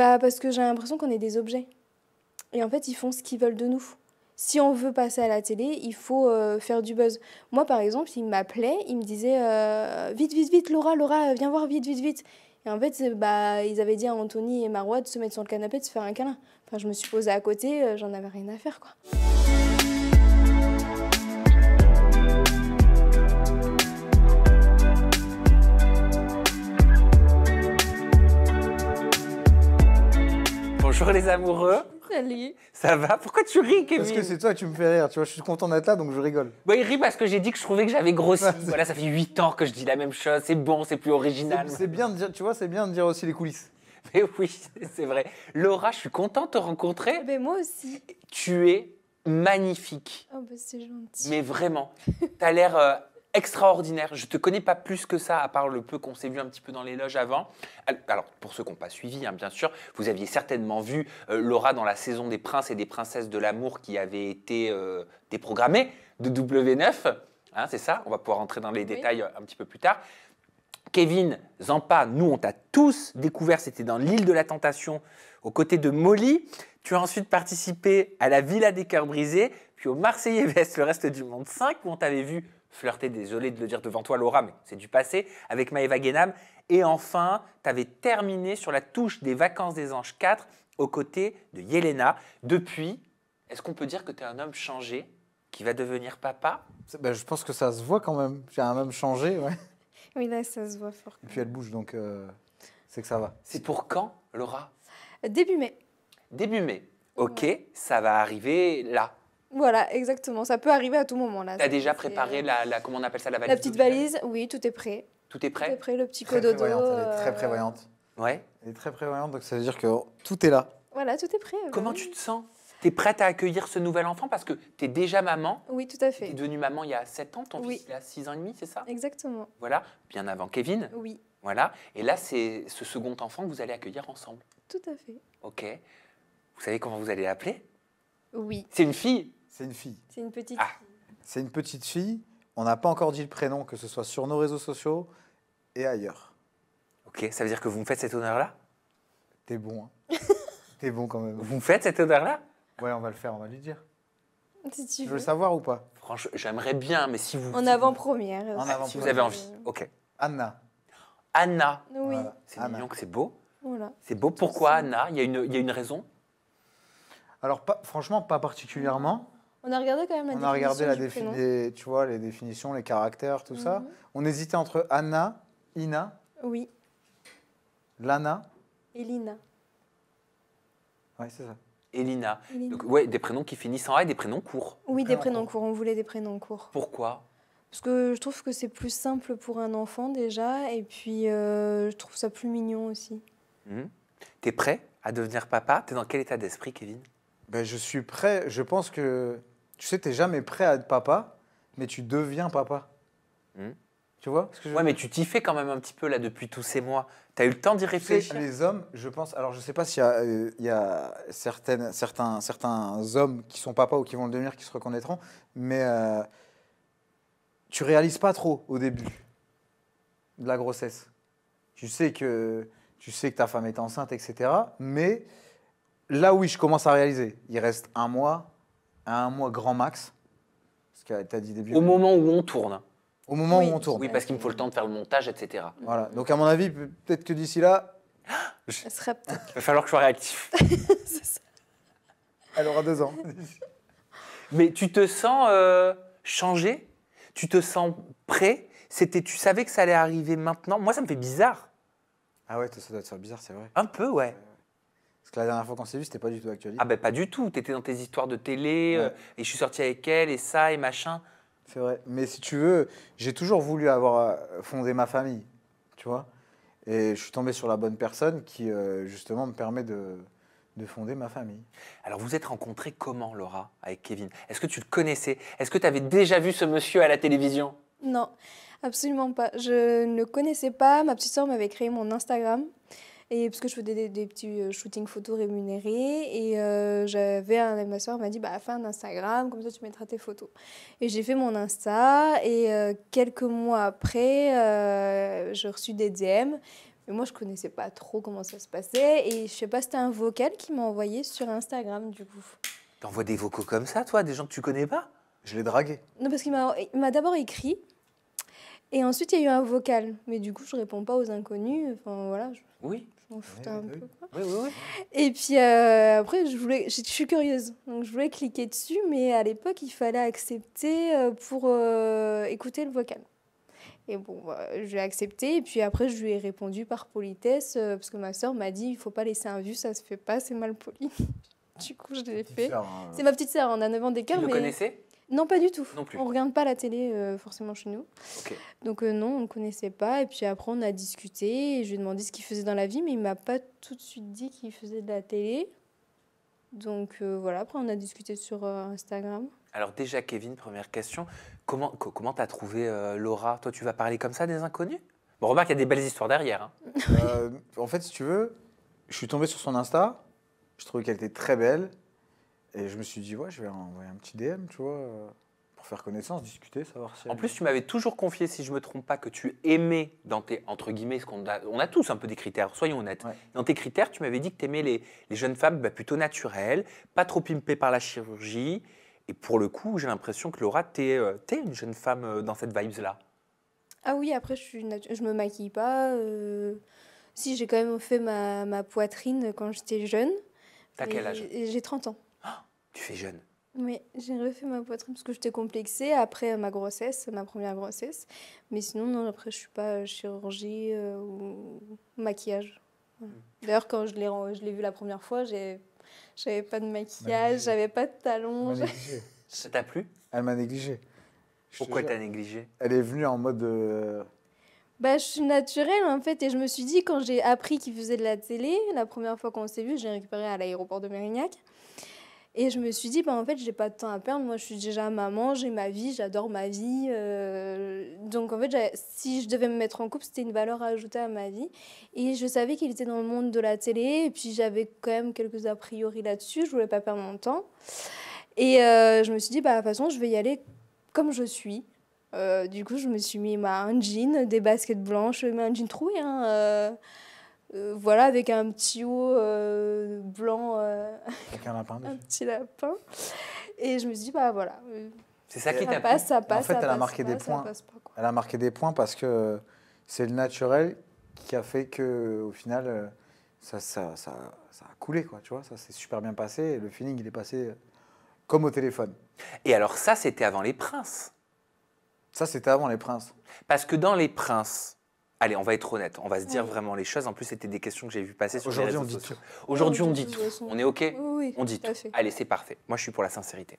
Bah, parce que j'ai l'impression qu'on est des objets. Et en fait, ils font ce qu'ils veulent de nous. Si on veut passer à la télé, il faut faire du buzz. Moi, par exemple, ils m'appelaient, ils me disaient vite, vite, vite, Laura, Laura, viens voir, vite, vite, vite. Et en fait, bah, ils avaient dit à Anthony et Marois de se mettre sur le canapé, de se faire un câlin. Enfin, je me suis posée à côté, j'en avais rien à faire, quoi. Bonjour les amoureux. Salut. Ça va? Pourquoi tu ris, Kevin? Parce que c'est toi, tu me fais rire. Tu vois, je suis content d'être là, donc je rigole. Bah, il rit parce que j'ai dit que je trouvais que j'avais grossi. Voilà, ça fait 8 ans que je dis la même chose. C'est bon, c'est plus original. C'est bien de dire, tu vois, c'est bien de dire aussi les coulisses. Mais oui, c'est vrai. Laura, je suis contente de te rencontrer. Ben, moi aussi. Tu es magnifique. Oh, bah, c'est gentil. Mais vraiment, tu as l'air extraordinaire. Je te connais pas plus que ça, à part le peu qu'on s'est vu un petit peu dans les loges avant. Alors, pour ceux qui n'ont pas suivi, hein, bien sûr, vous aviez certainement vu Laura dans la saison des princes et des princesses de l'amour qui avait été déprogrammée de W9. Hein, c'est ça, on va pouvoir rentrer dans les détails un petit peu plus tard. Kevin, Zampa, nous, on t'a tous découvert, c'était dans l'île de la Tentation, aux côtés de Molly. Tu as ensuite participé à la Villa des Cœurs Brisés, puis au Marseillais vs le reste du monde 5, où on t'avait vu flirter, désolé de le dire devant toi, Laura, mais c'est du passé, avec Maëva Guénam. Et enfin, tu avais terminé sur la touche des Vacances des Anges 4, aux côtés de Yelena. Depuis, est-ce qu'on peut dire que tu es un homme changé, qui va devenir papa? Ben, je pense que ça se voit quand même. J'ai un homme changé, ouais. Oui, là, ça se voit fort. Et puis elle bouge, donc c'est que ça va. C'est pour quand, Laura? Début mai. Début mai. Ok, Ouais. ça va arriver là. Voilà, exactement. Ça peut arriver à tout moment, là. Tu as déjà C'est, préparé comment on appelle ça, la valise? la petite valise, oui, tout est prêt. Tout est Tout est prêt? prêt, le petit Très cododo. prévoyante, elle est très prévoyante. Ouais. Elle est très prévoyante, donc ça veut dire que tout est là. Voilà, tout est prêt. Comment bah tu oui. te sens? Tu es prête à accueillir ce nouvel enfant parce que tu es déjà maman. Oui, tout à Tu es fait. devenue maman il y a 7 ans, ton Oui. fils il a 6 ans et demi, c'est ça? Exactement. Voilà, bien avant Kevin. Oui, Voilà, et là c'est ce second enfant que vous allez accueillir ensemble. tout à fait. Ok. Vous savez comment vous allez l'appeler? Oui, C'est une fille. C'est une fille. c'est une petite Ah. fille. C'est une petite fille. On n'a pas encore dit le prénom, que ce soit sur nos réseaux sociaux et ailleurs. Ok, ça veut dire que vous me faites cet honneur-là? T'es bon, hein. T'es bon quand même. Vous me faites cet honneur-là? Ouais, on va le faire, on va lui dire. Si tu Tu veux veux. le savoir ou pas? Franchement, j'aimerais bien, mais si vous... En avant-première. En avant-première. Si vous avez envie. Ok. Anna. Anna. Oui, Voilà. C'est Anna. mignon que c'est beau. voilà. C'est beau. Pourquoi Anna? Il y a une raison? Alors, franchement, pas particulièrement. On a regardé quand même la On a regardé définition du prénom. tu vois, les définitions, les caractères, tout ça. Mhm. On hésitait entre Anna, Ina, Oui, Lana. Elina. Ouais, c'est ça. Elina. Elina. Donc, ouais, des prénoms qui finissent en A et des prénoms courts. Oui, des prénoms prénoms courts. On voulait des prénoms courts. Pourquoi? Parce que je trouve que c'est plus simple pour un enfant déjà. Et puis, je trouve ça plus mignon aussi. T'es prêt à devenir papa? T'es dans quel état d'esprit, Kevin? Ben, je suis prêt. Je pense que, tu sais, t'es jamais prêt à être papa, mais tu deviens papa. Mhm. Tu vois ce que je veux Ouais, mais dire? tu t'y fais quand même un petit peu là depuis tous ces mois. T'as eu le temps d'y Tu sais, réfléchir? les hommes, je pense. Alors, je sais pas s'il y a, il y a certains hommes qui sont papas ou qui vont le devenir qui se reconnaîtront, mais tu réalises pas trop au début de la grossesse. Tu sais que ta femme est enceinte, etc. Mais là, oui, je commence à réaliser. Il reste un mois grand max. Parce que tu as dit début. Au moment où on tourne. Au moment Oui. où on tourne. Oui, parce qu'il me faut le temps de faire le montage, etc. Voilà. Donc, à mon avis, peut-être que d'ici là, Elle serait peut-être. Il va falloir que je sois réactif. C'est ça. elle aura 2 ans. Mais tu te sens changé? Tu te sens prêt? Tu savais que ça allait arriver maintenant? Moi, ça me fait bizarre. Ah ouais, ça doit te faire bizarre, c'est vrai. Un peu, ouais. Parce que la dernière fois qu'on s'est vu, c'était pas du tout actualité. Ah ben pas du tout. T'étais dans tes histoires de télé, Ouais. et je suis sorti avec elle, et ça, et machin. C'est vrai. Mais si tu veux, j'ai toujours voulu avoir fondé ma famille, tu vois. Et je suis tombé sur la bonne personne qui, justement, me permet de fonder ma famille. Alors, vous êtes rencontrés comment, Laura, avec Kevin? Est-ce que tu le connaissais? Est-ce que tu avais déjà vu ce monsieur à la télévision? Non, absolument pas. Je ne le connaissais pas. Ma petite sœur m'avait créé mon Instagram. Et parce que je faisais des petits shootings photos rémunérés. Et ma sœur m'a dit, bah, fais un Instagram, comme ça tu mettras tes photos. Et j'ai fait mon Insta. Et quelques mois après, j'ai reçu des DM. Et moi, je connaissais pas trop comment ça se passait. Et je sais pas, c'était un vocal qui m'a envoyé sur Instagram, du coup. T'envoies des vocaux comme ça, toi, des gens que tu connais pas? Je l'ai dragué. Non, parce qu'il m'a d'abord écrit. Et ensuite, il y a eu un vocal. Mais du coup, je réponds pas aux inconnus. Enfin, voilà, Oui. je m'en foutais Oui, un oui, peu, quoi. Oui, oui, oui. Et puis après, je suis curieuse. Donc, je voulais cliquer dessus. Mais à l'époque, il fallait accepter pour écouter le vocal. Et bon, j'ai accepté. Et puis après, je lui ai répondu par politesse. Parce que ma sœur m'a dit, il faut pas laisser un vu, ça se fait pas, c'est mal poli. Du coup, je l'ai fait. Sœur, hein. C'est ma petite sœur, on a 9 ans d'écart. Tu le mais... connaissais? Non, pas du tout. Non plus. On regarde pas la télé forcément chez nous. Ok. Donc non, on ne connaissait pas. Et puis après, on a discuté. Et je lui ai demandé ce qu'il faisait dans la vie, mais il m'a pas tout de suite dit qu'il faisait de la télé. Donc voilà, après, on a discuté sur Instagram. Alors déjà, Kevin, première question. Comment t'as trouvé Laura? Toi, tu vas parler comme ça des inconnus? Bon, remarque, il y a des belles histoires derrière. Hein. En fait, si tu veux, je suis tombé sur son Insta. Je trouvais qu'elle était très belle. Et je me suis dit, ouais, je vais envoyer un petit DM, tu vois, pour faire connaissance, discuter, savoir si. En plus, tu m'avais toujours confié, si je me trompe pas, que tu aimais dans tes, entre guillemets, on a tous un peu des critères, soyons honnêtes. Ouais. Dans tes critères, tu m'avais dit que tu aimais les jeunes femmes plutôt naturelles, pas trop pimpées par la chirurgie. Et pour le coup, j'ai l'impression que Laura, t'es une jeune femme dans cette vibes-là. Ah oui, après, je me maquille pas. Si, j'ai quand même fait ma poitrine quand j'étais jeune. T'as quel âge? Et j'ai 30 ans. Tu fais jeune. Oui, j'ai refait ma poitrine parce que j'étais complexée après ma grossesse, ma première grossesse. Mais sinon, non, après, je suis pas chirurgie ou maquillage. Voilà. D'ailleurs, quand je l'ai vu la première fois, j'avais pas de maquillage, j'avais pas de Elle talons. m'a négligé. Ça t'a plu? Elle m'a négligé. Je te Pourquoi jure. t'as négligé? Elle est venue en mode. Bah, je suis naturelle en fait, et je me suis dit, quand j'ai appris qu'il faisait de la télé, la première fois qu'on s'est vu, j'ai récupéré à l'aéroport de Mérignac. Et je me suis dit, bah, en fait, j'ai pas de temps à perdre. Moi, je suis déjà maman, j'ai ma vie, j'adore ma vie. Donc, en fait, si je devais me mettre en couple, c'était une valeur ajoutée à ma vie. Et je savais qu'il était dans le monde de la télé. Et puis, j'avais quand même quelques a priori là-dessus. Je voulais pas perdre mon temps. Et je me suis dit, bah, de toute façon, je vais y aller comme je suis. Du coup, je me suis mis un jean, des baskets blanches, mais un jean troué, hein, voilà, avec un petit haut blanc, Avec un lapin un dessus. petit lapin. Et je me suis dit, bah voilà, C'est ça qui ça t'a passe, plu? ça passe. En fait, ça elle a passe marqué pas, des ça points. passe pas, quoi. Elle a marqué des points parce que c'est le naturel qui a fait que, au final, ça a coulé, quoi, tu vois. Ça s'est super bien passé. Et le feeling, il est passé comme au téléphone. Et alors ça, c'était avant les princes. Ça, c'était avant les princes. Parce que dans les princes, allez, on va être honnête, on va se dire Oui. vraiment les choses. En plus, c'était des questions que j'ai vues passer sur les Aujourd'hui, réseaux on dit sociaux. tout. Aujourd'hui, on dit de tout. toute façon. On est OK? Oui, oui, On dit tout à tout. fait. Allez, c'est parfait. Moi, je suis pour la sincérité.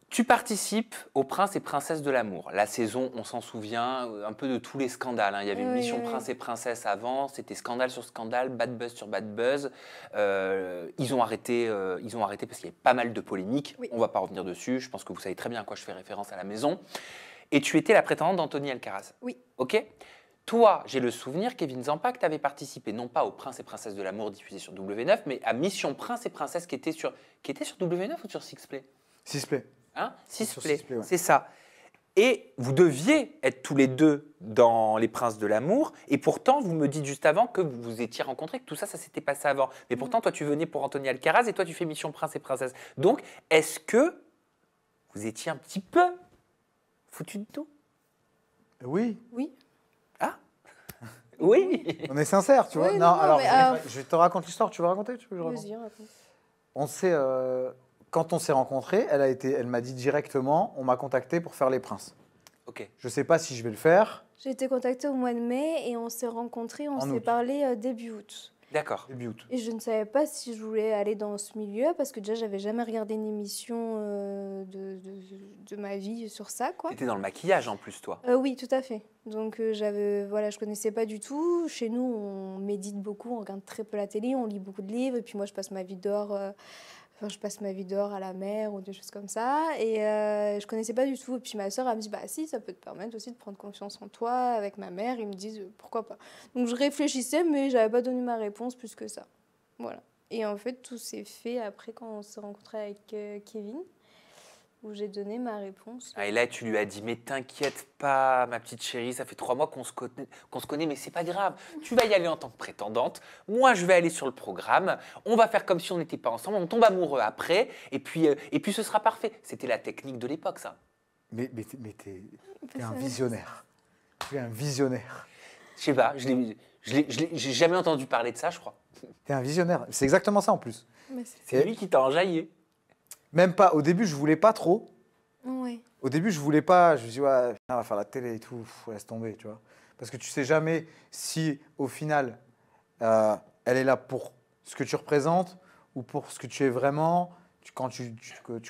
Tu participes aux Princes et Princesses de l'amour. La saison, on s'en souvient, un peu de tous les scandales. Hein. Il y avait une Oui, Mission oui. Prince et Princesse avant, c'était scandale sur scandale, bad buzz sur bad buzz. Ils ont arrêté parce qu'il y avait pas mal de polémiques. Oui. On ne va pas revenir dessus. Je pense que vous savez très bien à quoi je fais référence à la maison. Et tu étais la prétendante d'Anthony Alcaraz. Oui. OK? Toi, j'ai le souvenir, Kevin Zampa, que tu avais participé non pas aux Princes et Princesses de l'amour diffusés sur W9, mais à Mission Prince et Princesse qui était sur W9 ou sur Sixplay? Sixplay. Hein? Sur Sixplay, Sixplay, ouais. c'est ça. Et vous deviez être tous les deux dans Les Princes de l'amour, et pourtant, vous me dites juste avant que vous vous étiez rencontrés, que tout ça, ça s'était passé avant. Mais pourtant, toi, tu venais pour Anthony Alcaraz, et toi, tu fais Mission Prince et Princesse. Donc, est-ce que vous étiez un petit peu foutu de tout? Oui, Oui. Ah? Oui. on est sincère, tu vois. Oui, Non, non, non, alors, mais, je te raconte l'histoire. Tu veux raconter? Tu veux que je raconte? Vas-y, raconte. On s'est, quand on s'est rencontrés, elle m'a dit directement, on m'a contacté pour faire les princes. Ok. Je sais pas si je vais le faire. J'ai été contactée au mois de mai et on s'est rencontrés, on En s'est août. parlé début août. D'accord. Début août. Et je ne savais pas si je voulais aller dans ce milieu parce que déjà, j'avais jamais regardé une émission de ma vie sur ça, quoi. Tu étais dans le maquillage en plus, toi. Oui, tout à fait. Donc, voilà, je connaissais pas du tout. Chez nous, on médite beaucoup, on regarde très peu la télé, on lit beaucoup de livres. Et puis moi, je passe ma vie dehors. Je passe ma vie dehors à la mer ou des choses comme ça. Et je connaissais pas du tout. Et puis ma soeur, elle me dit, bah si, ça peut te permettre aussi de prendre confiance en toi. Avec ma mère, ils me disent, pourquoi pas. Donc je réfléchissais, mais j'avais pas donné ma réponse plus que ça. Voilà. Et en fait, tout s'est fait après quand on s'est rencontrés avec Kevin. où j'ai donné ma réponse. Ah, et là, tu lui as dit, mais t'inquiète pas, ma petite chérie, ça fait 3 mois qu'on se connaît, mais c'est pas grave. Tu vas y aller en tant que prétendante. Moi, je vais aller sur le programme. On va faire comme si on n'était pas ensemble. On tombe amoureux après. Et puis ce sera parfait. C'était la technique de l'époque, ça. Mais t'es un visionnaire. Tu es un visionnaire. Je sais pas, j'ai jamais entendu parler de ça, je crois. T'es un visionnaire. C'est exactement ça en plus. Mais C'est lui qui t'a enjaillé. Même pas. Au début, je voulais pas trop. ouais. Au début, je voulais pas. Je me dis, ouais, putain, on va faire la télé et tout. Laisse tomber, tu vois. Parce que tu sais jamais si, au final, elle est là pour ce que tu représentes ou pour ce que tu es vraiment. Quand tu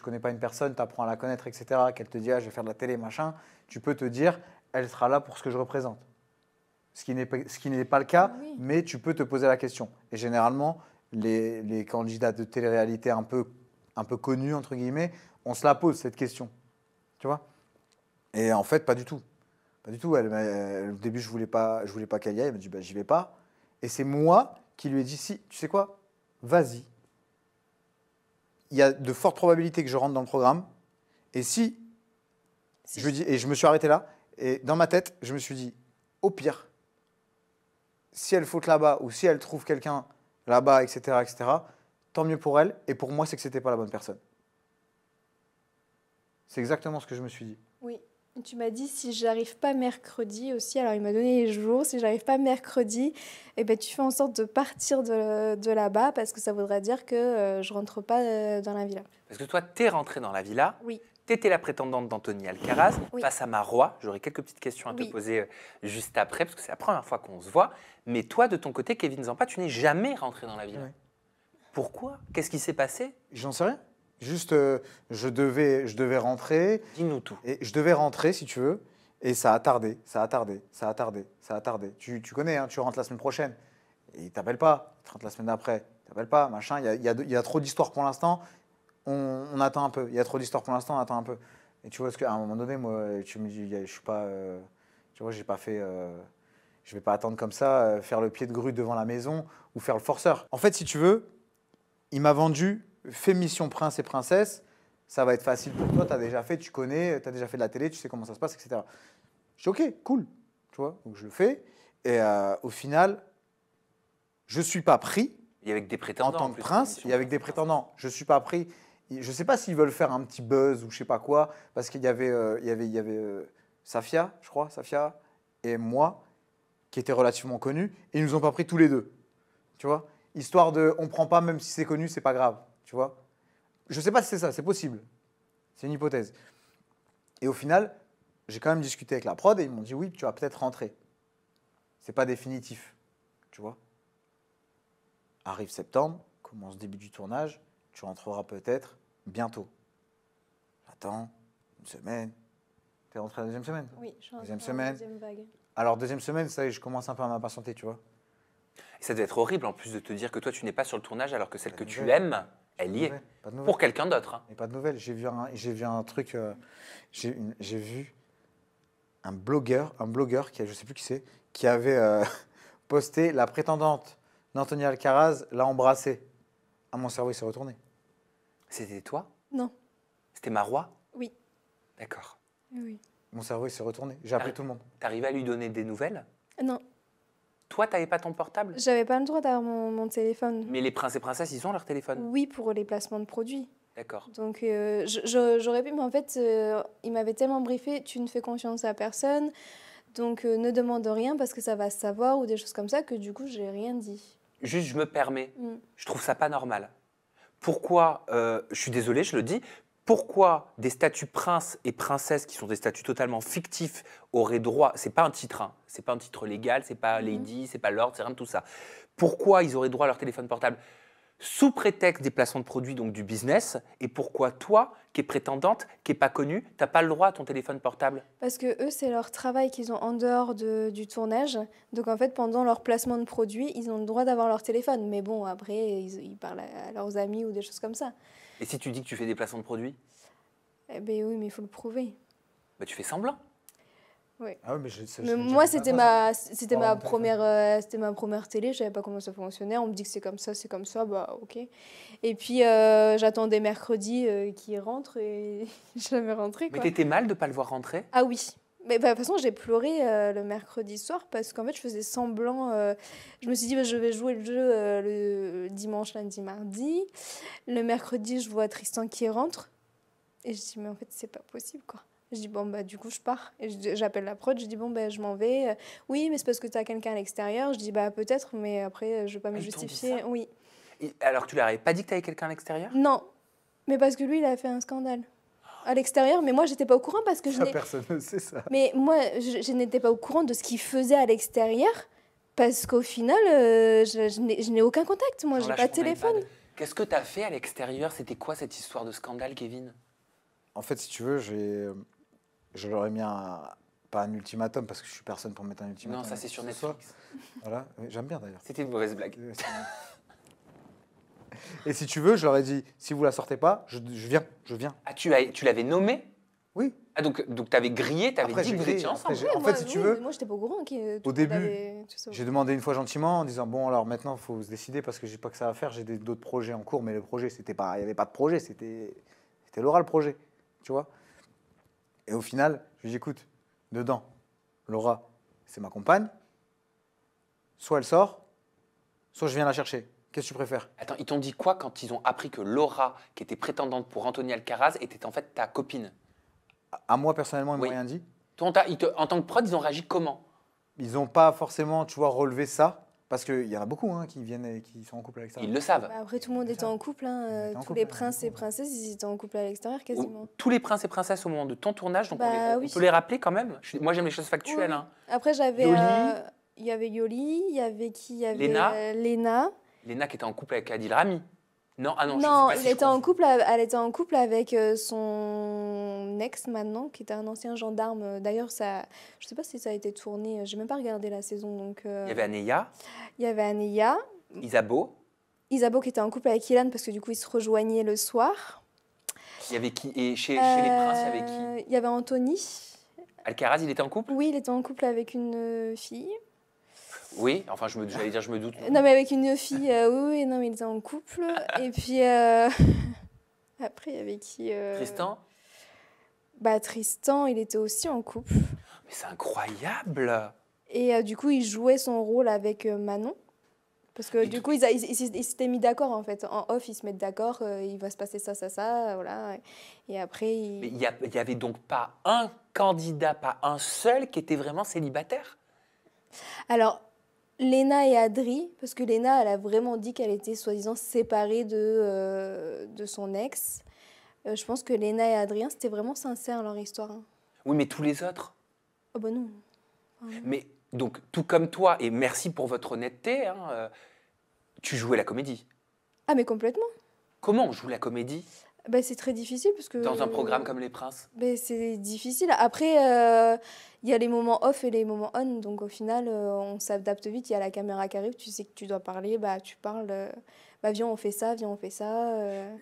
connais pas une personne, tu apprends à la connaître, etc., qu'elle te dit, ah, je vais faire de la télé, machin, tu peux te dire, elle sera là pour ce que je représente. Ce qui n'est pas le cas, Oui. mais tu peux te poser la question. Et généralement, les candidats de télé-réalité un peu connus, entre guillemets, on se la pose, cette question. Tu vois? Et en fait, pas du tout. Pas du tout. Au début, je voulais pas qu'elle y aille. Elle m'a dit, bah, j'y vais pas. Et c'est moi qui lui ai dit, si, tu sais quoi? Vas-y. Il y a de fortes probabilités que je rentre dans le programme. Et si, je lui dis, et je me suis arrêté là. Et dans ma tête, je me suis dit, au pire, si elle faute là-bas ou si elle trouve quelqu'un là-bas, etc., tant mieux pour elle. Et pour moi, c'est que c'était pas la bonne personne. C'est exactement ce que je me suis dit. Oui. Tu m'as dit si j'arrive pas mercredi aussi, alors il m'a donné les jours, si j'arrive pas mercredi, eh ben, tu fais en sorte de partir de là-bas parce que ça voudrait dire que je rentre pas dans la villa. Parce que toi, t'es rentrée dans la villa. Oui. T'étais la prétendante d'Anthony Alcaraz Oui. face à Marois. J'aurais quelques petites questions à te Oui. poser juste après, parce que c'est la première fois qu'on se voit. Mais toi, de ton côté, Kevin Zampa, tu n'es jamais rentré dans la villa. Oui. Pourquoi? Qu'est-ce qui s'est passé? J'en sais rien. Juste, je devais rentrer. Dis-nous tout. Et je devais rentrer, si tu veux. Et ça a tardé, ça a tardé, ça a tardé, ça a tardé. Tu connais, hein, tu rentres la semaine prochaine. Et il ne t'appelle pas. Tu rentres la semaine d'après. Il ne t'appelle pas, machin. Il y a trop d'histoires pour l'instant. On attend un peu. Il y a trop d'histoires pour l'instant, on attend un peu. Et tu vois, parce qu'à un moment donné, moi, tu me dis, je suis pas. Tu vois, j'ai pas fait. Je vais pas attendre comme ça, faire le pied de grue devant la maison ou faire le forceur. En fait, si tu veux, il m'a vendu, fais mission prince et princesse, ça va être facile pour toi, tu as déjà fait, tu connais, tu as déjà fait de la télé, tu sais comment ça se passe, etc. Je dis ok, cool, tu vois, donc je le fais. Et au final, je ne suis pas pris Il y avait que des prétendants. en tant que prince, et avec des prétendants. Je ne suis pas pris. Je ne sais pas s'ils veulent faire un petit buzz ou je ne sais pas quoi, parce qu'il y avait, Safia, je crois, Safia, et moi, qui étaient relativement connus, et ils ne nous ont pas pris tous les deux, tu vois. Histoire de, on ne prend pas, même si c'est connu, c'est pas grave, tu vois. Je ne sais pas si c'est ça, c'est possible. C'est une hypothèse. Et au final, j'ai quand même discuté avec la prod et ils m'ont dit oui, tu vas peut-être rentrer. C'est pas définitif, tu vois. Arrive septembre, commence début du tournage, tu rentreras peut-être bientôt. J'attends une semaine. T'es rentré la deuxième semaine? Oui, je suis Deuxième dans semaine. la deuxième vague. Alors deuxième semaine, ça y est, je commence un peu à m'impatienter, tu vois. Et ça devait être horrible en plus de te dire que toi, tu n'es pas sur le tournage alors que celle Pas que de tu nouvelles. aimes, elle y est. Pas de nouvelles. Pour quelqu'un d'autre. Hein. Mais pas de nouvelles. J'ai vu un truc. J'ai vu un blogueur qui, je sais plus qui c'est, qui avait posté la prétendante d'Anthony Alcaraz l'a embrassé. Ah, mon cerveau il s'est retourné. C'était toi? Non. C'était Marois? Oui. D'accord. Oui. Mon cerveau il s'est retourné. J'ai appelé tout le monde. T'arrivais à lui donner des nouvelles? Non, Toi, t'avais pas ton portable? j'avais pas le droit d'avoir mon téléphone. Mais les princes et princesses, ils ont leur téléphone. Oui, pour les placements de produits. D'accord. Donc j'aurais pu, mais en fait, il m'avait tellement briefé, tu ne fais confiance à personne, donc ne demande rien parce que ça va se savoir ou des choses comme ça, que du coup, j'ai rien dit. Juste, je me permets. Mm. Je trouve ça pas normal. Pourquoi, je suis désolé, je le dis, pourquoi des statuts princes et princesses, qui sont des statuts totalement fictifs, auraient droit, c'est pas un titre, hein, c'est pas un titre légal, c'est pas lady, c'est pas lord, c'est rien de tout ça. Pourquoi ils auraient droit à leur téléphone portable sous prétexte des placements de produits, donc du business, et pourquoi toi, qui es prétendante, qui n'est pas connue, tu n'as pas le droit à ton téléphone portable? Parce que eux, c'est leur travail qu'ils ont en dehors du tournage. Donc en fait, pendant leur placement de produits, ils ont le droit d'avoir leur téléphone. Mais bon, après, ils parlent à leurs amis ou des choses comme ça. Et si tu dis que tu fais des placements de produits, Eh ben oui, mais il faut le prouver. bah, tu fais semblant. Oui. Ah ouais, mais Mais moi, c'était ma Oh, c'était ma première télé. Je savais pas comment ça fonctionnait. On me dit que c'est comme ça, bah ok. Et puis j'attendais mercredi qu'il rentre et je l'avais rentré Mais quoi. t'étais mal de pas le voir rentrer? Ah oui. Mais bah, de toute façon, j'ai pleuré le mercredi soir parce qu'en fait, je faisais semblant. Je me suis dit, bah, je vais jouer le jeu le dimanche, lundi, mardi. Le mercredi, je vois Tristan qui rentre. Et je dis, mais en fait, c'est pas possible, quoi. Je dis, bon, bah, du coup, je pars. Et j'appelle la prod, je dis, bon, bah, je m'en vais. Oui, mais c'est parce que tu as quelqu'un à l'extérieur. Je dis, bah, peut-être, mais après, je vais pas me Ah, ils t'ont dit justifier. ça? Oui. Alors tu leur avais pas dit que t'avais quelqu'un à l'extérieur? Non, mais parce que lui, il a fait un scandale à l'extérieur. Mais moi, j'étais pas au courant parce que je Ça, n'ai. personne ne sait ça. Mais moi, je n'étais pas au courant de ce qu'il faisait à l'extérieur. Parce qu'au final, je n'ai aucun contact. Moi, Genre, j'ai lâche pas de ton téléphone. iPad. Qu'est-ce que t'as fait à l'extérieur? C'était quoi cette histoire de scandale, Kevin? En fait, si tu veux, je leur ai mis pas un ultimatum, parce que je suis personne pour mettre un ultimatum. Non, ça c'est sur ce soir. Netflix. Voilà, oui, j'aime bien d'ailleurs. C'était une mauvaise blague. Et si tu veux, je leur ai dit, si vous la sortez pas, je viens. Ah, tu l'avais nommé? Oui. Ah, donc t'avais grillé, t'avais Après, dit j'ai que vous grillé, étiez après, ensemble. en moi, fait, si tu oui, veux, mais moi, j'étais pas au courant. au début, j'ai demandé une fois gentiment en disant, bon, alors maintenant, il faut se décider parce que j'ai pas que ça à faire, j'ai d'autres projets en cours, mais le projet, c'était pas, il n'y avait pas de projet, c'était Laura le projet, tu vois. Et au final, je lui dis, écoute, dedans, Laura, c'est ma compagne, soit elle sort, soit je viens la chercher. Qu'est-ce que tu préfères? Attends, ils t'ont dit quoi quand ils ont appris que Laura, qui était prétendante pour Anthony Alcaraz, était en fait ta copine? À moi, personnellement, ils m'ont Oui. rien dit. Toi, en tant que prod, ils ont réagi comment? Ils n'ont pas forcément, tu vois, relevé ça, parce qu'il y en a beaucoup hein, qui viennent et qui sont en couple avec ça. Ils le savent. Bah, après, tout le monde était en couple. Hein, Ils étaient en tous couple, les hein, princes et beaucoup. princesses, ils étaient en couple à l'extérieur quasiment. Tous les princes et princesses au moment de ton tournage, donc Bah on oui. peut les rappeler quand même. Moi, j'aime les choses factuelles. Oui. Hein. Après, j'avais. Yoli. Il y avait Yoli, il y avait qui? Il y avait Léna. Léna. Léna qui était en couple avec Adil Rami. Non, ah non, je Non, sais pas si je confonds. elle était en couple avec son ex maintenant, qui était un ancien gendarme. D'ailleurs, ça, je sais pas si ça a été tourné. J'ai même pas regardé la saison, donc. Il y avait Aneya, Il y avait Aneya, Isabeau. Isabeau qui était en couple avec Ilan parce que du coup ils se rejoignaient le soir. Il y avait qui? Et chez les princes, il y avait qui? Il y avait Anthony. Alcaraz, il était en couple? Oui, il était en couple avec une fille. Oui, enfin, j'allais dire, je me doute. Non, mais avec une fille, oui, non, mais il était en couple. Et puis, après, il y avait qui Tristan? Bah, Tristan, il était aussi en couple. Mais c'est incroyable! Et du coup, il jouait son rôle avec Manon. Parce que du coup, ils s'étaient mis d'accord, en fait. En off, ils se mettent d'accord, il va se passer ça, ça, ça, voilà. Et après, Mais il y avait donc pas un candidat, pas un seul qui était vraiment célibataire? Alors, Léna et Adri, parce que Léna, elle a vraiment dit qu'elle était soi-disant séparée de son ex. Je pense que Léna et Adrien, c'était vraiment sincère leur histoire. Hein. Oui, mais tous les autres? Oh bah non. Mais donc, tout comme toi, et merci pour votre honnêteté, hein, tu jouais la comédie. Ah mais complètement. Comment on joue la comédie Bah, c'est très difficile parce que... dans un programme comme Les Princes? Bah, c'est difficile. Après, il y a les moments off et les moments on. Donc au final, on s'adapte vite. Il y a la caméra qui arrive, tu sais que tu dois parler, bah tu parles. Bah viens, on fait ça, viens, on fait ça.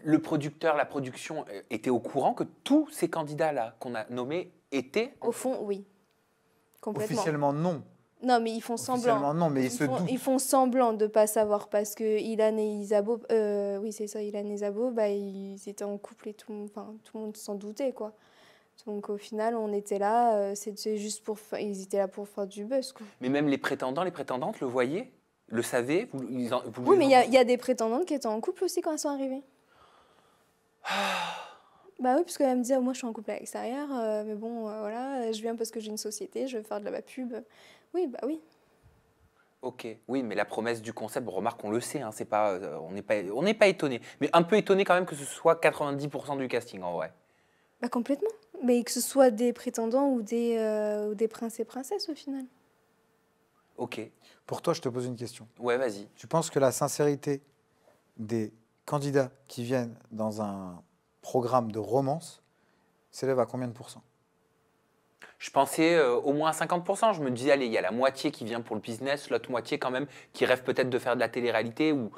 Le producteur, la production était au courant que tous ces candidats-là qu'on a nommés étaient... Au fond, oui. Complètement. Officiellement, non. Non, mais ils font semblant. Officiellement, non, mais ils se doutent. Ils font semblant de ne pas savoir parce que Ilan et Isabeau, oui, c'est ça, Ilan et Isabeau, bah, ils étaient en couple et tout le monde s'en doutait, quoi. Donc au final, on était là, c'était juste ils étaient là pour faire du buzz, quoi. Mais même les prétendants, les prétendantes le voyaient? Le savaient? Oui, mais il y a des prétendantes qui étaient en couple aussi quand elles sont arrivées. Bah oui, parce qu'elle me disait, moi je suis en couple à l'extérieur, mais bon, voilà, je viens parce que j'ai une société, je veux faire de la pub. Oui, bah oui. Ok, oui, mais la promesse du concept, remarque, on le sait, hein, c'est pas, on n'est pas étonné, mais un peu étonné quand même que ce soit 90% du casting en vrai. Bah complètement. Mais que ce soit des prétendants ou des princes et princesses au final. Ok, Pour toi, je te pose une question. ouais, vas-y. Tu penses que la sincérité des candidats qui viennent dans un programme de romance s'élève à combien de pourcents? Je pensais au moins à 50%. Je me disais, allez, il y a la moitié qui vient pour le business, l'autre moitié quand même qui rêve peut-être de faire de la télé-réalité ou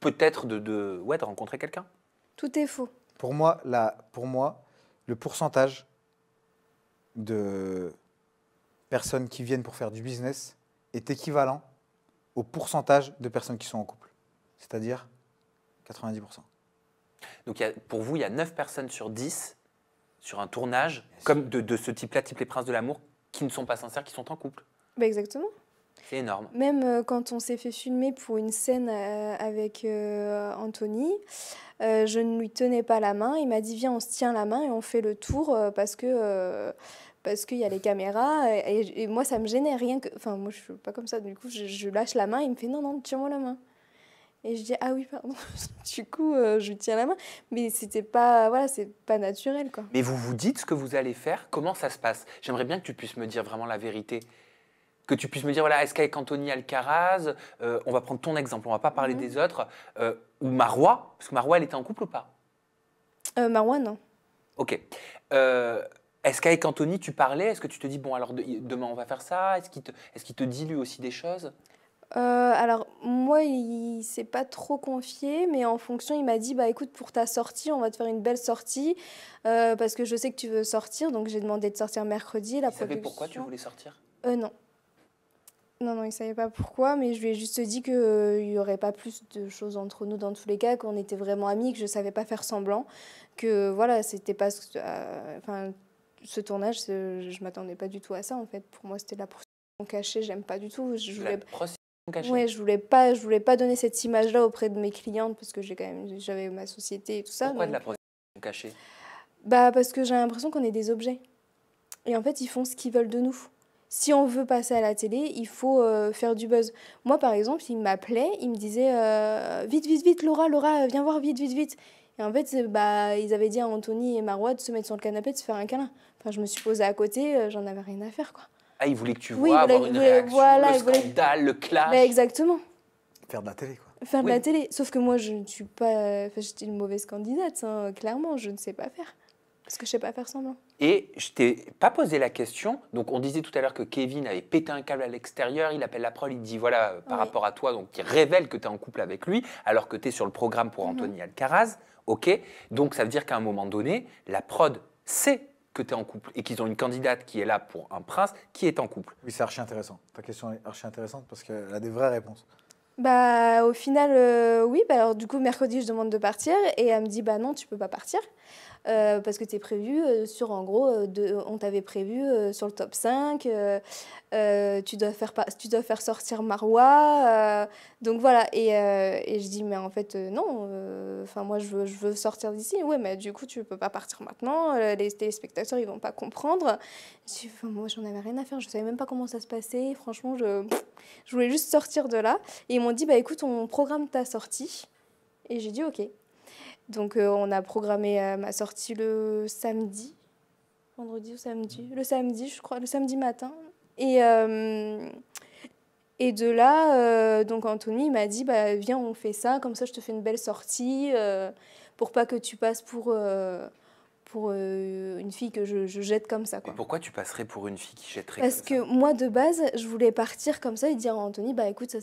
peut-être de rencontrer quelqu'un. Tout est faux. Pour moi, le pourcentage de personnes qui viennent pour faire du business est équivalent au pourcentage de personnes qui sont en couple. C'est-à-dire 90%. Donc pour vous, il y a 9 personnes sur 10 sur un tournage comme de ce type-là, type Les Princes de l'amour, qui ne sont pas sincères, qui sont en couple. Bah exactement. C'est énorme. Même quand on s'est fait filmer pour une scène avec Anthony, je ne lui tenais pas la main. Il m'a dit, viens, on se tient la main et on fait le tour parce qu'il y a les caméras. Et moi, ça me gênait rien que... Enfin, moi, je suis pas comme ça. Du coup, je lâche la main. Il me fait, non, non, tiens-moi la main. Et je dis, ah oui, pardon. Du coup, je lui tiens la main. Mais c'était pas... Voilà, c'est pas naturel, quoi. Mais vous vous dites ce que vous allez faire? Comment ça se passe? J'aimerais bien que tu puisses me dire vraiment la vérité. Que tu puisses me dire, voilà, est-ce qu'avec Anthony Alcaraz, on va prendre ton exemple, on va pas parler des autres, ou Marois, parce que Marois, elle était en couple ou pas? Marouane, non. Ok. Est-ce qu'avec Anthony, tu parlais? Est-ce que tu te dis, bon, alors demain, on va faire ça? Est-ce qu'il te dit lui aussi des choses? Alors, moi, il s'est pas trop confié, mais en fonction, il m'a dit, bah écoute, pour ta sortie, on va te faire une belle sortie, parce que je sais que tu veux sortir, donc j'ai demandé de sortir mercredi. Tu savais pourquoi tu voulais sortir? Non. Non, non, il savait pas pourquoi, mais je lui ai juste dit qu'il n'y aurait pas plus de choses entre nous dans tous les cas, qu'on était vraiment amis, que je savais pas faire semblant, que voilà, c'était pas... Enfin, ce tournage, je m'attendais pas du tout à ça, en fait. Pour moi, c'était de la prostitution cachée, j'aime pas du tout. La prostitution cachée. Ouais, je voulais pas donner cette image-là auprès de mes clientes, parce que j'avais ma société et tout ça. Pourquoi donc... de la prostitution cachée? Bah, parce que j'ai l'impression qu'on est des objets. Et en fait, ils font ce qu'ils veulent de nous. Si on veut passer à la télé, il faut faire du buzz. Moi, par exemple, il m'appelait, il me disait vite, vite, vite, Laura, viens voir, vite, vite, vite. Et en fait, bah, ils avaient dit à Anthony et Marois de se mettre sur le canapé, de se faire un câlin. Enfin, je me suis posée à côté, j'en avais rien à faire, quoi. Ah, il voulait que tu Oui, vois, avoir il une voulait- réaction, voilà, le il voulait- scandale, le clash. Bah, exactement. Faire de la télé, quoi. Faire de Oui. la télé. Sauf que moi, je ne suis pas... Enfin, j'étais une mauvaise candidate, hein, clairement. Je ne sais pas faire. Parce que je sais pas faire semblant. Et je t'ai pas posé la question. Donc, on disait tout à l'heure que Kevin avait pété un câble à l'extérieur. Il appelle la prod, il dit voilà, par Oui. rapport à toi, donc il révèle que tu es en couple avec lui, alors que tu es sur le programme pour Anthony Alcaraz. Ok. Donc, ça veut dire qu'à un moment donné, la prod sait que tu es en couple et qu'ils ont une candidate qui est là pour un prince qui est en couple. Oui, c'est archi intéressant. Ta question est archi intéressante parce qu'elle a des vraies réponses. Bah, au final, oui. Bah, alors, du coup, mercredi, je demande de partir. Et elle me dit, bah non, tu peux pas partir. Parce que tu es prévu sur, en gros, on t'avait prévu sur le top 5. Tu dois faire sortir Marois. Donc voilà. Et je dis, mais en fait, non. Enfin, moi, je veux sortir d'ici. Ouais, mais du coup, tu peux pas partir maintenant. Les téléspectateurs, ils vont pas comprendre. Je dis, enfin, moi, j'en avais rien à faire. Je savais même pas comment ça se passait. Franchement, je voulais juste sortir de là. Et ils m'ont dit, bah écoute, on programme ta sortie. Et j'ai dit, ok. Donc, on a programmé ma sortie le samedi. Vendredi ou samedi? Le samedi, je crois. Le samedi matin. Et de là, donc Anthony m'a dit, bah, viens, on fait ça. Comme ça, je te fais une belle sortie. Pour pas que tu passes pour une fille que je jette comme ça, Mais quoi. pourquoi tu passerais pour une fille qui jetterait Parce comme que moi, de base, je voulais partir comme ça et dire à Anthony, bah écoute,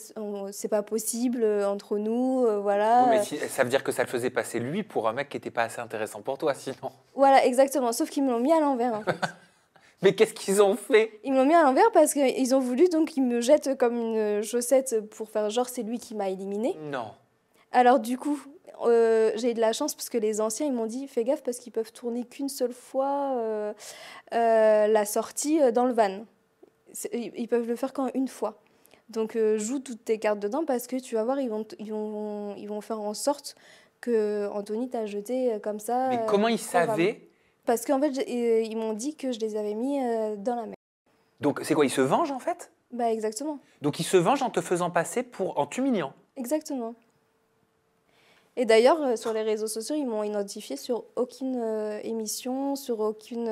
c'est pas possible entre nous, ça? voilà. Oui, mais ça veut dire que ça le faisait passer lui pour un mec qui n'était pas assez intéressant pour toi, sinon. Voilà, exactement. Sauf qu'ils me l'ont mis à l'envers, en fait. Mais qu'est-ce qu'ils ont fait? Ils me l'ont mis à l'envers parce qu'ils ont voulu, donc ils me jettent comme une chaussette pour faire genre c'est lui qui m'a éliminée. Non. Alors du coup, j'ai eu de la chance parce que les anciens, ils m'ont dit, fais gaffe parce qu'ils peuvent tourner qu'une seule fois la sortie dans le van. Ils peuvent le faire qu'une fois. Donc joue toutes tes cartes dedans parce que tu vas voir, ils vont faire en sorte que Anthony t'a jeté comme ça. Mais comment ils couramment. savaient? Parce qu'en fait, ils m'ont dit que je les avais mis dans la mer. Donc, c'est quoi? Ils se vengent, en fait? Bah exactement. Donc, ils se vengent en te faisant passer en t'humiliant. Exactement. Et d'ailleurs, sur les réseaux sociaux, ils m'ont identifié sur aucune émission, sur aucune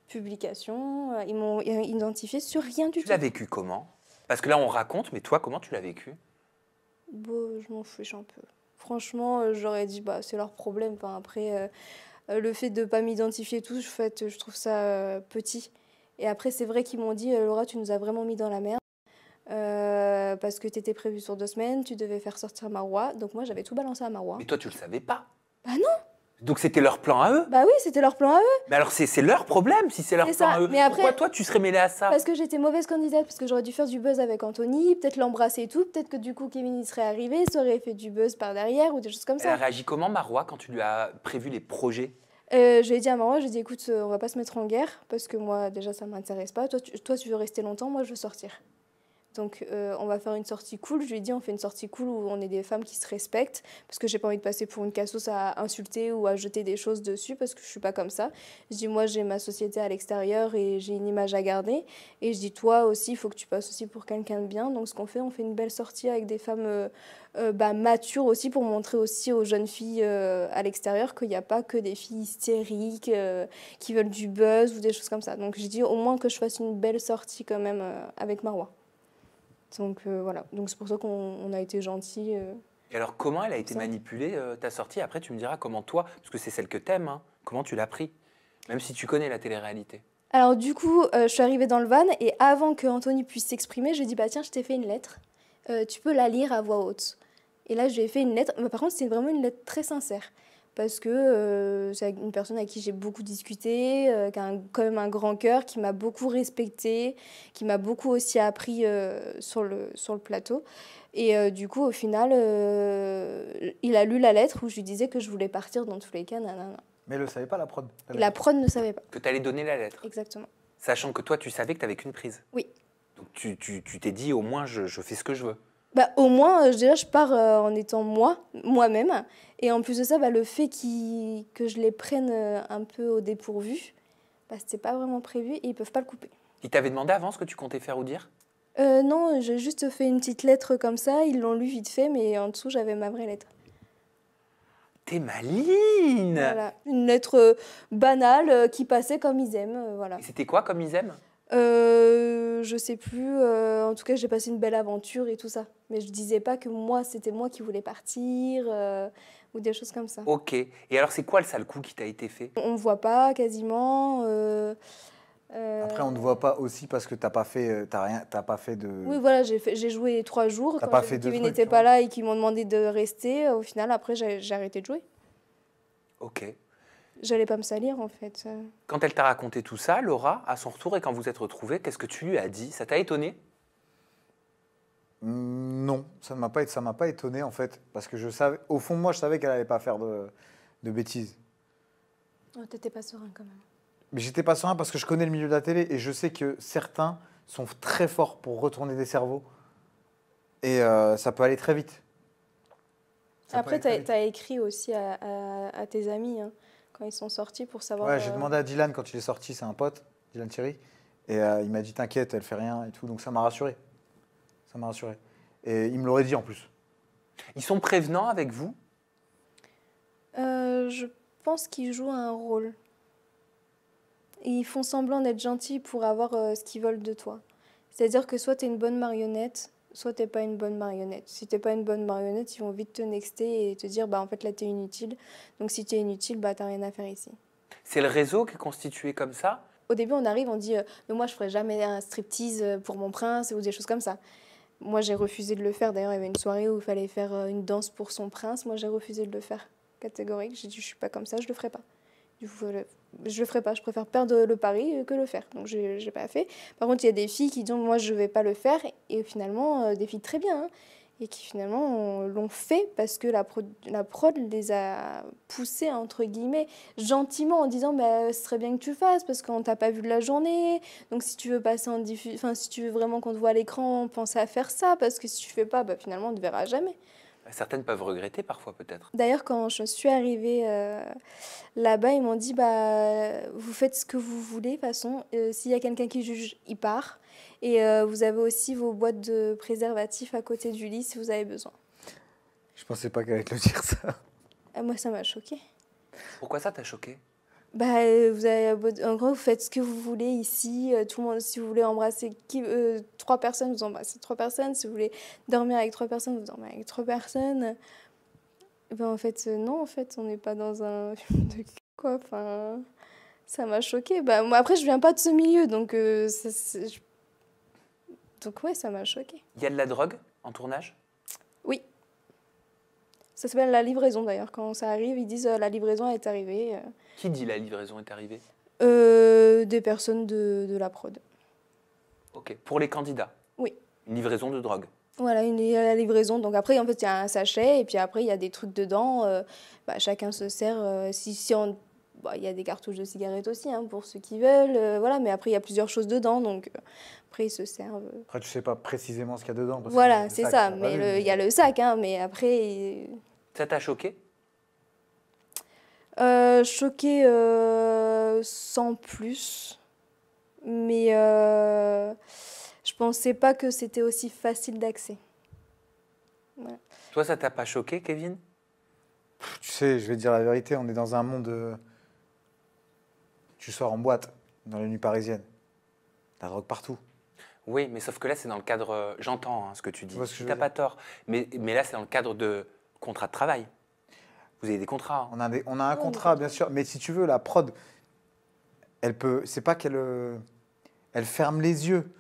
publication. Ils m'ont identifié sur rien du Tu tout. l'as vécu comment? Parce que là, on raconte, mais toi, comment tu l'as vécu? Bon, je m'en fiche un peu. Franchement, j'aurais dit, bah, c'est leur problème. Enfin, après, le fait de ne pas m'identifier tous, en fait, je trouve ça petit. Et après, c'est vrai qu'ils m'ont dit, Laura, tu nous as vraiment mis dans la merde. Parce que tu étais prévue sur 2 semaines, tu devais faire sortir Marois. Donc moi, j'avais tout balancé à Marois. Mais toi, tu le savais pas. Bah non! Donc c'était leur plan à eux. Bah oui, c'était leur plan à eux. Mais alors c'est leur problème si c'est leur C'est plan ça. à eux. Mais après- Pourquoi toi tu serais mêlé à ça? Parce que j'étais mauvaise candidate, parce que j'aurais dû faire du buzz avec Anthony, peut-être l'embrasser et tout, peut-être que du coup Kevin il serait arrivé, ça aurait fait du buzz par derrière ou des choses comme Elle a ça. réagi comment, Marois, quand tu lui as prévu les projets? Je lui ai dit à Marois, je lui ai dit écoute, on va pas se mettre en guerre, parce que moi déjà ça m'intéresse pas, toi tu veux rester longtemps, moi je veux sortir. Donc on va faire une sortie cool. Je lui ai dit on fait une sortie cool où on est des femmes qui se respectent parce que j'ai pas envie de passer pour une cassos à insulter ou à jeter des choses dessus parce que je suis pas comme ça. Je dis moi j'ai ma société à l'extérieur et j'ai une image à garder et je dis toi aussi il faut que tu passes aussi pour quelqu'un de bien. Donc ce qu'on fait, on fait une belle sortie avec des femmes matures aussi pour montrer aussi aux jeunes filles à l'extérieur qu'il n'y a pas que des filles hystériques qui veulent du buzz ou des choses comme ça. Donc j'ai dit au moins que je fasse une belle sortie quand même avec Marois. Donc voilà, donc c'est pour ça qu'on a été gentils. Et alors comment elle a été Ça. manipulée, ta sortie? Après tu me diras comment toi, parce que c'est celle que t'aimes, hein, comment tu l'as pris? Même si tu connais la télé-réalité. Alors du coup, je suis arrivée dans le van et avant que Anthony puisse s'exprimer, je lui ai dit bah tiens, je t'ai fait une lettre, tu peux la lire à voix haute. Et là, je lui ai fait une lettre, mais par contre, c'était vraiment une lettre très sincère. Parce que c'est une personne avec qui j'ai beaucoup discuté, qui a quand même un grand cœur, qui m'a beaucoup respectée, qui m'a beaucoup aussi appris sur le plateau. Et du coup, au final, il a lu la lettre où je lui disais que je voulais partir dans tous les cas. Nanana. Mais elle ne le savait pas, la prod. Et la prod ne savait pas, Que tu allais donner la lettre. exactement. Sachant que toi tu savais que tu n'avais qu'une prise. Oui. Donc tu t'es dit au moins je fais ce que je veux. Bah, au moins, déjà, je pars en étant moi-même. Et en plus de ça, bah, le fait que je les prenne un peu au dépourvu, bah, c'était pas vraiment prévu et ils peuvent pas le couper. Ils t'avaient demandé avant ce que tu comptais faire ou dire? Non, j'ai juste fait une petite lettre comme ça, ils l'ont lu vite fait, mais en dessous, j'avais ma vraie lettre. T'es maline! Voilà. Une lettre banale qui passait comme ils aiment, voilà. Et c'était quoi comme ils aiment? Je sais plus, en tout cas, j'ai passé une belle aventure et tout ça. Mais je disais pas que moi, c'était moi qui voulais partir ou des choses comme ça. Ok. Et alors c'est quoi le sale coup qui t'a été fait? On ne voit pas quasiment. Après, on ne voit pas aussi parce que t'as pas fait, t'as pas fait de. Oui, voilà, j'ai joué 3 jours. T'as Quand pas j'ai fait vu de Kevin trucs, n'était tu pas vois. là et qu'ils m'ont demandé de rester, au final, après, j'ai arrêté de jouer. Ok. J'allais pas me salir, en fait. Quand elle t'a raconté tout ça, Laura, à son retour et quand vous êtes retrouvés, qu'est-ce que tu lui as dit? Ça t'a étonné? Non, ça m'a pas étonné en fait, parce que je savais, au fond de moi, je savais qu'elle allait pas faire de bêtises. Oh, t'étais pas serein, quand même. Mais j'étais pas serein parce que je connais le milieu de la télé et je sais que certains sont très forts pour retourner des cerveaux et ça peut aller très vite. Ça peut Après, aller très vite. t'as écrit aussi à tes amis, hein, quand ils sont sortis, pour savoir... Ouais, j'ai demandé à Dylan quand il est sorti, c'est un pote, Dylan Thierry, et il m'a dit t'inquiète, elle fait rien et tout, donc ça m'a rassuré. Ça m'a rassuré. Et il me l'aurait dit en plus. Ils sont prévenants avec vous? Je pense qu'ils jouent un rôle. Et ils font semblant d'être gentils pour avoir ce qu'ils veulent de toi. C'est-à-dire que soit tu es une bonne marionnette, soit tu n'es pas une bonne marionnette. Si tu n'es pas une bonne marionnette, ils vont vite te nexter et te dire bah en fait là tu es inutile. Donc si tu es inutile, bah tu n'as rien à faire ici. C'est le réseau qui est constitué comme ça? Au début, on arrive, on dit mais moi je ferai jamais un striptease pour mon prince ou des choses comme ça. Moi j'ai refusé de le faire. D'ailleurs, il y avait une soirée où il fallait faire une danse pour son prince. Moi j'ai refusé de le faire. Catégorique, j'ai dit je suis pas comme ça, je le ferai pas. Du coup, je le ferai pas, je préfère perdre le pari que le faire. Donc j'ai pas fait. Par contre, il y a des filles qui disent moi je vais pas le faire et finalement des filles très bien hein, et qui finalement l'ont fait parce que la prod les a poussées entre guillemets gentiment en disant bah ce serait bien que tu le fasses parce qu'on t'a pas vu de la journée. Donc si tu veux passer en enfin si tu veux vraiment qu'on te voit à l'écran, pense à faire ça parce que si tu fais pas bah finalement on te verra jamais. Certaines peuvent regretter parfois peut-être. D'ailleurs, quand je suis arrivée là-bas, ils m'ont dit bah, vous faites ce que vous voulez, de toute façon. S'il y a quelqu'un qui juge, il part. Et vous avez aussi vos boîtes de préservatifs à côté du lit si vous avez besoin. Je pensais pas qu'elle allait te le dire ça. Moi, ça m'a choquée. Pourquoi ça t'a choqué? Bah, vous avez, en gros, vous faites ce que vous voulez ici. Tout le monde, si vous voulez embrasser 3 personnes, vous embrassez 3 personnes. Si vous voulez dormir avec 3 personnes, vous dormez avec 3 personnes. Ben, en fait, non, en fait, on n'est pas dans un film de cul, quoi. Enfin, ça m'a choquée. Bah, moi, après, je viens pas de ce milieu, donc, donc ouais, ça m'a choquée. Il y a de la drogue en tournage? Oui. Ça s'appelle la livraison d'ailleurs. Quand ça arrive, ils disent la livraison est arrivée. Qui dit la livraison est arrivée? Des personnes de la prod. Ok. Pour les candidats? Oui. Une livraison de drogue? Voilà, la livraison. Donc après, en fait, il y a un sachet et puis après, il y a des trucs dedans. Chacun se sert. Il y a des cartouches de cigarettes aussi, hein, pour ceux qui veulent. Voilà, mais après, il y a plusieurs choses dedans. Donc après, ils se servent. Après, tu sais pas précisément ce qu'il y a dedans. Parce que Voilà, le c'est sac, ça. t'as pas Mais vu. il y a le sac, hein, mais après. Ça t'a choqué? Choquée sans plus. Mais je pensais pas que c'était aussi facile d'accès. Voilà. Toi, ça t'a pas choqué, Kevin? Tu sais, je vais te dire la vérité, on est dans un monde. Tu sors en boîte, dans les nuits parisiennes. La drogue partout. Oui, mais sauf que là, c'est dans le cadre. J'entends, hein, ce que tu dis. vois ce que je Tu veux n'as dire. pas tort. Mais là, c'est dans le cadre de contrat de travail. Vous avez des contrats, hein. On a un contrat, bien sûr, mais si tu veux, la prod, elle peut. C'est pas qu'elle. Elle ferme les yeux.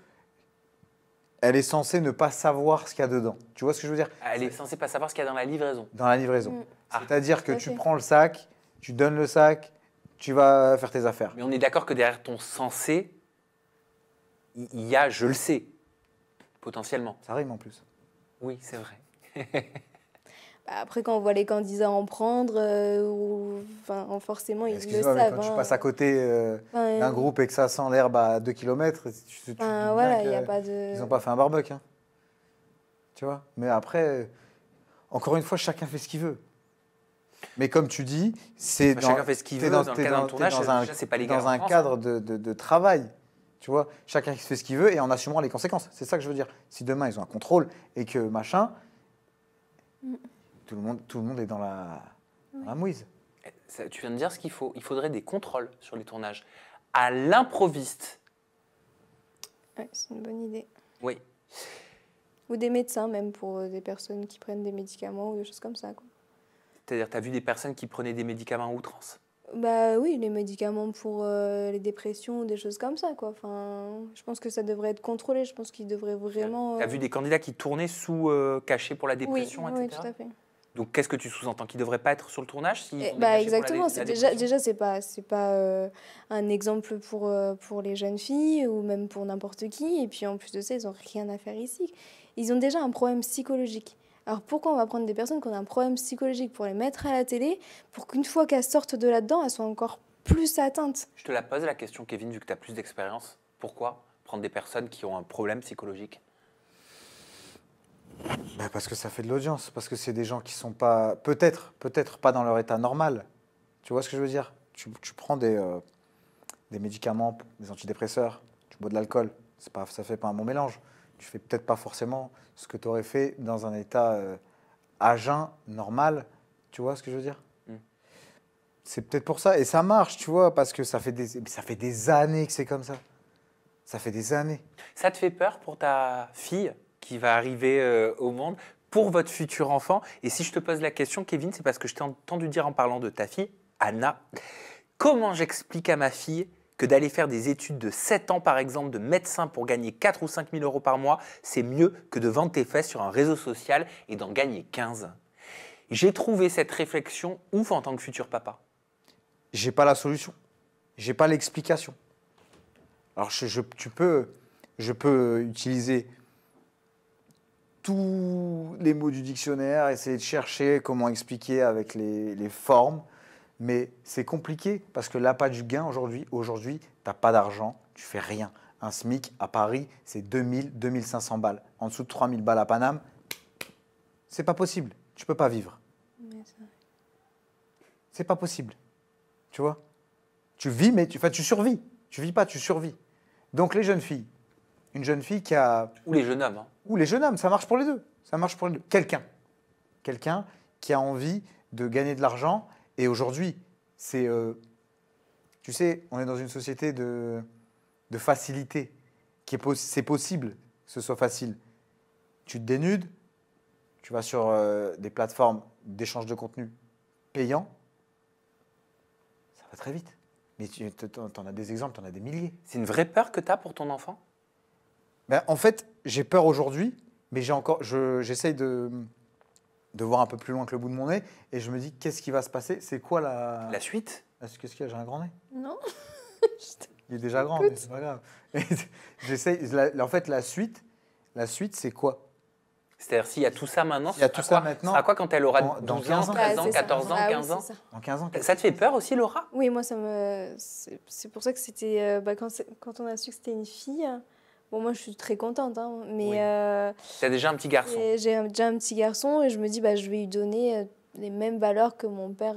Elle est censée ne pas savoir ce qu'il y a dedans. Tu vois ce que je veux dire? Elle est censée pas savoir ce qu'il y a dans la livraison. Dans la livraison. Mm. Ah, C'est-à-dire que tout à tu fait. prends le sac, tu donnes le sac, tu vas faire tes affaires. Mais on est d'accord que derrière ton censé, il y a je le sais, potentiellement. Ça rime en plus. Oui, c'est vrai. Après, quand on voit les candidats en prendre, forcément, ils le Excuse-moi, mais savent. quand tu hein. passes à côté Enfin, d'un groupe et que ça sent l'herbe à 2 km, tu te dis bien voilà, il n'y a que pas de. ils n'ont pas fait un barbecue. Hein. Tu vois? Mais après, encore une fois, chacun fait ce qu'il veut. Mais comme tu dis, c'est Enfin, chacun fait ce qu'il t'es veut dans le t'es cadre d'un t'es tournage, déjà, c'est pas légal dans en un France, cadre hein. de travail. Tu vois? Chacun fait ce qu'il veut et en assumant les conséquences. C'est ça que je veux dire. Si demain, ils ont un contrôle et que machin, tout le monde est dans la mouise. Tu viens de dire ce qu'il faut. Il faudrait des contrôles sur les tournages. À l'improviste. Ouais, c'est une bonne idée. Oui. Ou des médecins, même pour des personnes qui prennent des médicaments ou des choses comme ça. Quoi. C'est-à-dire, tu as vu des personnes qui prenaient des médicaments à outrance? Bah oui, les médicaments pour les dépressions ou des choses comme ça. Quoi. Enfin, je pense que ça devrait être contrôlé. Je pense qu'ils devraient vraiment. Tu as vu des candidats qui tournaient sous cachés pour la Oui, dépression, oui, etc. tout à fait. Donc, qu'est-ce que tu sous-entends? Qu'ils ne devraient pas être sur le tournage s'ils Eh, font des bah cachets pour la exactement, c'est déjà, dépression? c'est pas un exemple pour les jeunes filles ou même pour n'importe qui. Et puis en plus de ça, ils n'ont rien à faire ici. Ils ont déjà un problème psychologique. Alors pourquoi on va prendre des personnes qui ont un problème psychologique pour les mettre à la télé, pour qu'une fois qu'elles sortent de là-dedans, elles soient encore plus atteintes? Je te la pose la question, Kevin, vu que tu as plus d'expérience. Pourquoi prendre des personnes qui ont un problème psychologique? Bah, parce que ça fait de l'audience, parce que c'est des gens qui sont pas, peut-être pas dans leur état normal. Tu vois ce que je veux dire? Tu prends des médicaments, des antidépresseurs, tu bois de l'alcool, ça fait pas un bon mélange. Tu fais peut-être pas forcément ce que tu aurais fait dans un état à jeun, normal. Tu vois ce que je veux dire? Mm. C'est peut-être pour ça, et ça marche, tu vois, parce que ça fait des années que c'est comme ça. Ça fait des années. Ça te fait peur pour ta fille qui va arriver au monde, pour votre futur enfant? Et si je te pose la question, Kevin, c'est parce que je t'ai entendu dire en parlant de ta fille, Anna, comment j'explique à ma fille que d'aller faire des études de 7 ans, par exemple, de médecin pour gagner 4 ou 5 000 euros par mois, c'est mieux que de vendre tes fesses sur un réseau social et d'en gagner 15? J'ai trouvé cette réflexion ouf en tant que futur papa. J'ai pas la solution. J'ai pas l'explication. Alors, je peux utiliser tous les mots du dictionnaire, essayer de chercher comment expliquer avec les formes, mais c'est compliqué parce que l'appât du gain aujourd'hui, tu n'as pas d'argent, tu fais rien. Un SMIC à Paris, c'est 2000, 2500 balles. En dessous de 3000 balles à Paname, c'est pas possible. Tu peux pas vivre. Mais ça- C'est pas possible. Tu vois? Tu vis, mais tu survis. Tu vis pas, tu survis. Donc les jeunes filles, une jeune fille qui a... Ou les jeunes hommes. Hein. Ou les jeunes hommes, ça marche pour les deux. Ça marche pour les deux. Quelqu'un qui a envie de gagner de l'argent. Et aujourd'hui, c'est... tu sais, on est dans une société de facilité. C'est possible que ce soit facile. Tu te dénudes, tu vas sur des plateformes d'échange de contenu payants. Ça va très vite. Mais tu en as des exemples, tu en as des milliers. C'est une vraie peur que tu as pour ton enfant? Ben, en fait, j'ai peur aujourd'hui, mais j'essaye de de voir un peu plus loin que le bout de mon nez. Et je me dis, qu'est-ce qui va se passer? C'est quoi La suite? Qu'est-ce qu'il y a? J'ai un grand nez. Non. Il est déjà grand, mais c'est pas grave. Et j'essaye. En fait, la suite, c'est quoi? C'est-à-dire, s'il y a tout ça maintenant, Il y a tout ça maintenant. à quoi quand elle aura Dans 12 ans, 15 ans. 13 ans, c'est ça. 14 ans, Ah oui, 15 ans? c'est ça. Dans 15 ans. Ça te fait peur aussi, Laura? Oui, moi, c'est pour ça que c'était. Quand on a su que c'était une fille, bon, moi, je suis très contente, hein, mais Oui. T'as déjà un petit garçon. j'ai déjà un petit garçon et je me dis, bah, je vais lui donner les mêmes valeurs que mon père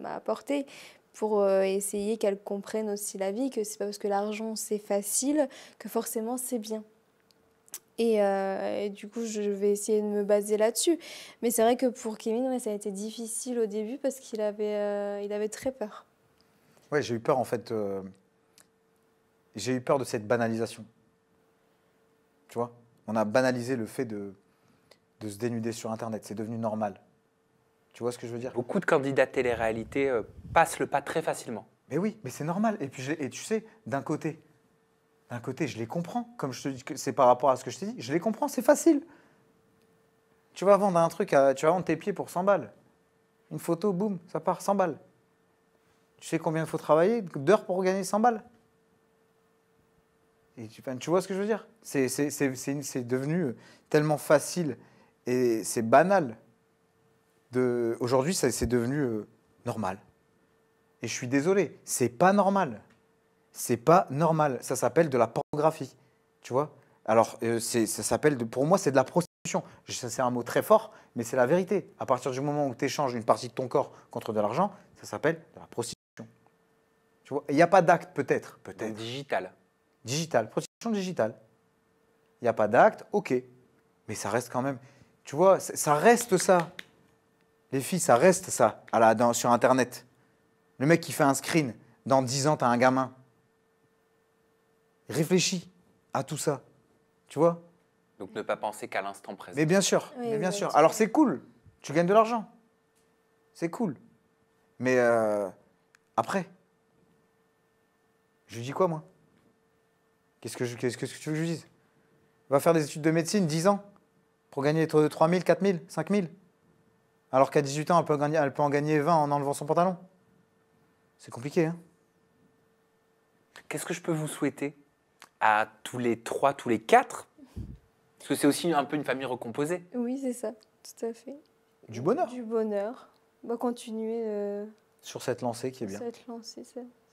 m'a apportées pour essayer qu'elle comprenne aussi la vie, que c'est pas parce que l'argent, c'est facile que forcément, c'est bien. Et du coup, je vais essayer de me baser là-dessus. Mais c'est vrai que pour Kevin, ouais, ça a été difficile au début parce qu'il avait très peur. Ouais, j'ai eu peur en fait. J'ai eu peur de cette banalisation. Tu vois, on a banalisé le fait de se dénuder sur Internet. C'est devenu normal. Tu vois ce que je veux dire? Beaucoup de candidats de télé-réalité passent le pas très facilement. Mais oui, mais c'est normal. Et puis, et tu sais, d'un côté, je les comprends. Comme je te dis, c'est par rapport à ce que je t'ai dit, je les comprends, c'est facile. Tu vas vendre un truc, tu vas vendre tes pieds pour 100 balles. Une photo, boum, ça part 100 balles. Tu sais combien il faut travailler d'heures pour gagner 100 balles? Et tu vois ce que je veux dire? C'est devenu tellement facile et c'est banal. Aujourd'hui, c'est devenu normal. Et je suis désolé, c'est pas normal. C'est pas normal. Ça s'appelle de la pornographie. Tu vois? Alors, ça s'appelle, pour moi, c'est de la prostitution. C'est un mot très fort, mais c'est la vérité. À partir du moment où tu échanges une partie de ton corps contre de l'argent, ça s'appelle de la prostitution. Tu vois? Il n'y a pas d'acte, peut-être. Donc digital. Digital, prostitution digitale. Il n'y a pas d'acte, ok. Mais ça reste quand même. Tu vois, ça reste ça. Les filles, ça reste ça sur Internet. Le mec qui fait un screen, dans 10 ans, tu as un gamin. Réfléchis à tout ça. Tu vois? Donc ne pas penser qu'à l'instant présent. Mais bien sûr, Oui, mais bien oui, sûr. tu- Alors c'est cool, tu gagnes de l'argent. C'est cool. Mais après, je lui dis quoi, moi? Qu'est-ce que tu veux que je lui dise? Va faire des études de médecine, 10 ans, pour gagner 3 000, 4 000, 5 000. Alors qu'à 18 ans, elle peut en gagner 20 en enlevant son pantalon. C'est compliqué, hein? Qu'est-ce que je peux vous souhaiter à tous les 3, tous les 4? Parce que c'est aussi un peu une famille recomposée. Oui, c'est ça, tout à fait. Du bonheur. Du bonheur. Bah, continuer Sur cette lancée qui est bien. cette lancée,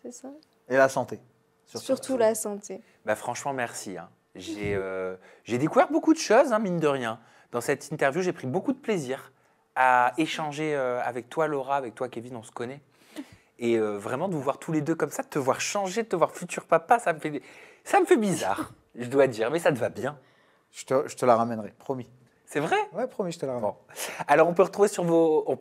c'est ça. Et la santé. Surtout la santé. Bah franchement, merci. Hein. J'ai découvert beaucoup de choses, hein, mine de rien. Dans cette interview, j'ai pris beaucoup de plaisir à échanger avec toi, Laura, avec toi, Kevin, on se connaît. Et vraiment, de vous voir tous les deux comme ça, de te voir changer, de te voir futur papa, ça me fait bizarre, je dois dire, mais ça te va bien. Je te la ramènerai, promis. C'est vrai? Ouais, promis, je te la ramènerai. Bon. Alors, on peut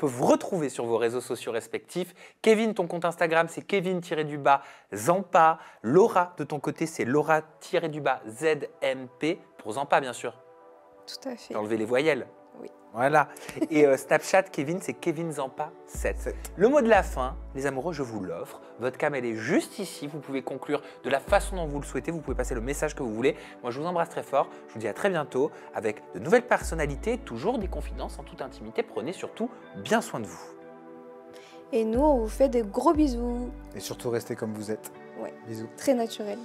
vous retrouver sur vos réseaux sociaux respectifs. Kevin, ton compte Instagram, c'est Kevin-Zampa. Laura, de ton côté, c'est Laura-ZMP, pour Zampa, bien sûr. Tout à fait. D'enlever les voyelles. Oui. Voilà. Et Snapchat, Kevin, c'est Kevin Zampa 7. Le mot de la fin, les amoureux, je vous l'offre. Votre cam, elle est juste ici. Vous pouvez conclure de la façon dont vous le souhaitez. Vous pouvez passer le message que vous voulez. Moi, je vous embrasse très fort. Je vous dis à très bientôt avec de nouvelles personnalités, toujours des confidences en toute intimité. Prenez surtout bien soin de vous. Et nous, on vous fait des gros bisous. Et surtout, restez comme vous êtes. Ouais. Bisous. Très naturel.